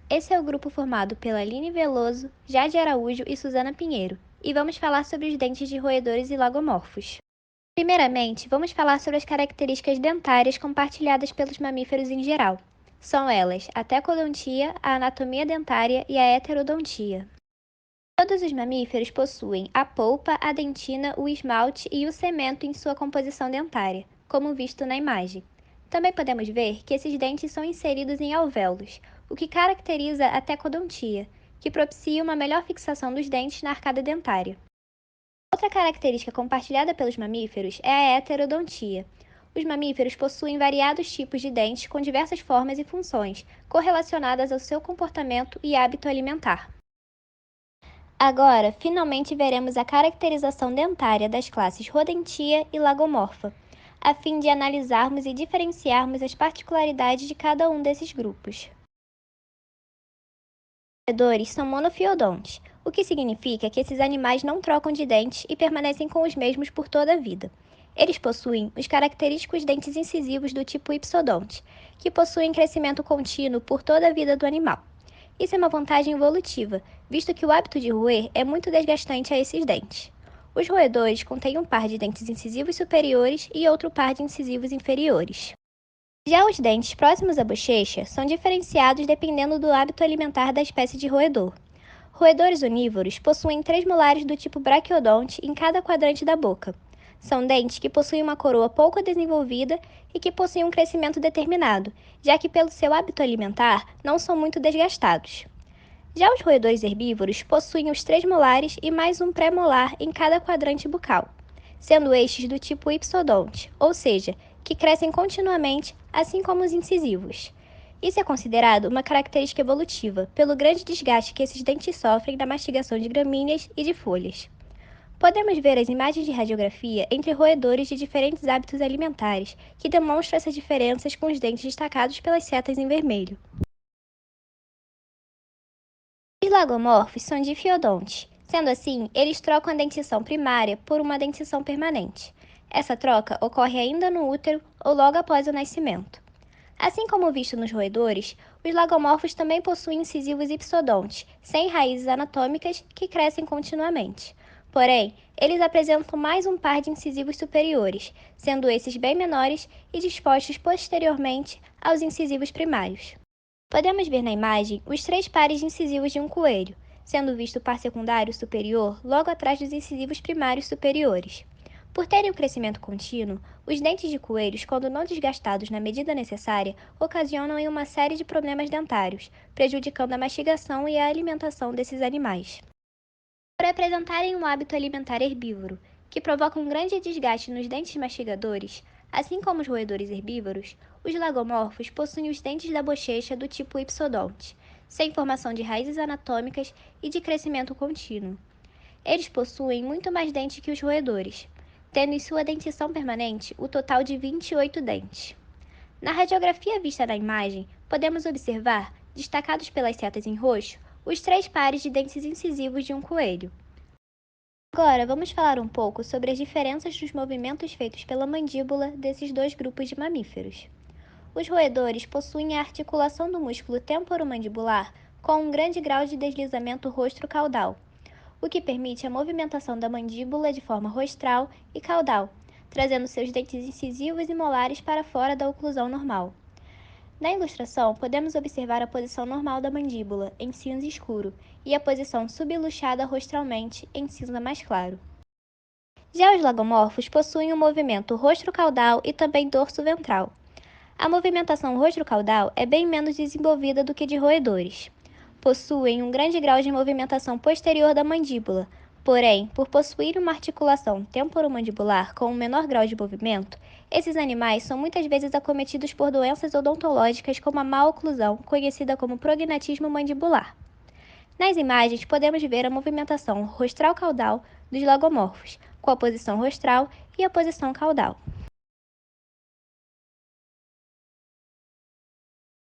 Esse é o grupo formado pela Aline Veloso, Jade Araújo e Suzana Pinheiro, e vamos falar sobre os dentes de roedores e lagomorfos. Primeiramente, vamos falar sobre as características dentárias compartilhadas pelos mamíferos em geral. São elas a tecodontia, a anatomia dentária e a heterodontia. Todos os mamíferos possuem a polpa, a dentina, o esmalte e o cemento em sua composição dentária, como visto na imagem. Também podemos ver que esses dentes são inseridos em alvéolos, o que caracteriza a tecodontia, que propicia uma melhor fixação dos dentes na arcada dentária. Outra característica compartilhada pelos mamíferos é a heterodontia. Os mamíferos possuem variados tipos de dentes com diversas formas e funções, correlacionadas ao seu comportamento e hábito alimentar. Agora, finalmente veremos a caracterização dentária das classes rodentia e lagomorfa, a fim de analisarmos e diferenciarmos as particularidades de cada um desses grupos. Os roedores são monofiodontes, o que significa que esses animais não trocam de dentes e permanecem com os mesmos por toda a vida. Eles possuem os característicos dentes incisivos do tipo ipsodonte, que possuem crescimento contínuo por toda a vida do animal. Isso é uma vantagem evolutiva, visto que o hábito de roer é muito desgastante a esses dentes. Os roedores contêm um par de dentes incisivos superiores e outro par de incisivos inferiores. Já os dentes próximos à bochecha são diferenciados dependendo do hábito alimentar da espécie de roedor. Roedores onívoros possuem 3 molares do tipo braquiodonte em cada quadrante da boca. São dentes que possuem uma coroa pouco desenvolvida e que possuem um crescimento determinado, já que pelo seu hábito alimentar não são muito desgastados. Já os roedores herbívoros possuem os 3 molares e mais um pré-molar em cada quadrante bucal, sendo estes do tipo ipsodonte, ou seja, que crescem continuamente, assim como os incisivos. Isso é considerado uma característica evolutiva, pelo grande desgaste que esses dentes sofrem na mastigação de gramíneas e de folhas. Podemos ver as imagens de radiografia entre roedores de diferentes hábitos alimentares, que demonstram essas diferenças com os dentes destacados pelas setas em vermelho. Os lagomorfos são difiodontes. Sendo assim, eles trocam a dentição primária por uma dentição permanente. Essa troca ocorre ainda no útero ou logo após o nascimento. Assim como visto nos roedores, os lagomorfos também possuem incisivos ipsodontes, sem raízes anatômicas que crescem continuamente. Porém, eles apresentam mais um par de incisivos superiores, sendo esses bem menores e dispostos posteriormente aos incisivos primários. Podemos ver na imagem os 3 pares de incisivos de um coelho, sendo visto o par secundário superior logo atrás dos incisivos primários superiores. Por terem um crescimento contínuo, os dentes de coelhos, quando não desgastados na medida necessária, ocasionam em uma série de problemas dentários, prejudicando a mastigação e a alimentação desses animais. Por apresentarem um hábito alimentar herbívoro, que provoca um grande desgaste nos dentes mastigadores, assim como os roedores herbívoros, os lagomorfos possuem os dentes da bochecha do tipo ipsodonte, sem formação de raízes anatômicas e de crescimento contínuo. Eles possuem muito mais dentes que os roedores, tendo em sua dentição permanente o total de 28 dentes. Na radiografia vista na imagem, podemos observar, destacados pelas setas em roxo, os 3 pares de dentes incisivos de um coelho. Agora, vamos falar um pouco sobre as diferenças dos movimentos feitos pela mandíbula desses dois grupos de mamíferos. Os roedores possuem a articulação do músculo temporomandibular com um grande grau de deslizamento rostro-caudal, o que permite a movimentação da mandíbula de forma rostral e caudal, trazendo seus dentes incisivos e molares para fora da oclusão normal. Na ilustração, podemos observar a posição normal da mandíbula, em cinza escuro, e a posição subluxada rostralmente, em cinza mais claro. Já os lagomorfos possuem um movimento rostro-caudal e também dorso-ventral. A movimentação rostro-caudal é bem menos desenvolvida do que de roedores. Possuem um grande grau de movimentação posterior da mandíbula, porém, por possuir uma articulação temporomandibular com um menor grau de movimento, esses animais são muitas vezes acometidos por doenças odontológicas como a maloclusão, conhecida como prognatismo mandibular. Nas imagens, podemos ver a movimentação rostral-caudal dos lagomorfos, com a posição rostral e a posição caudal.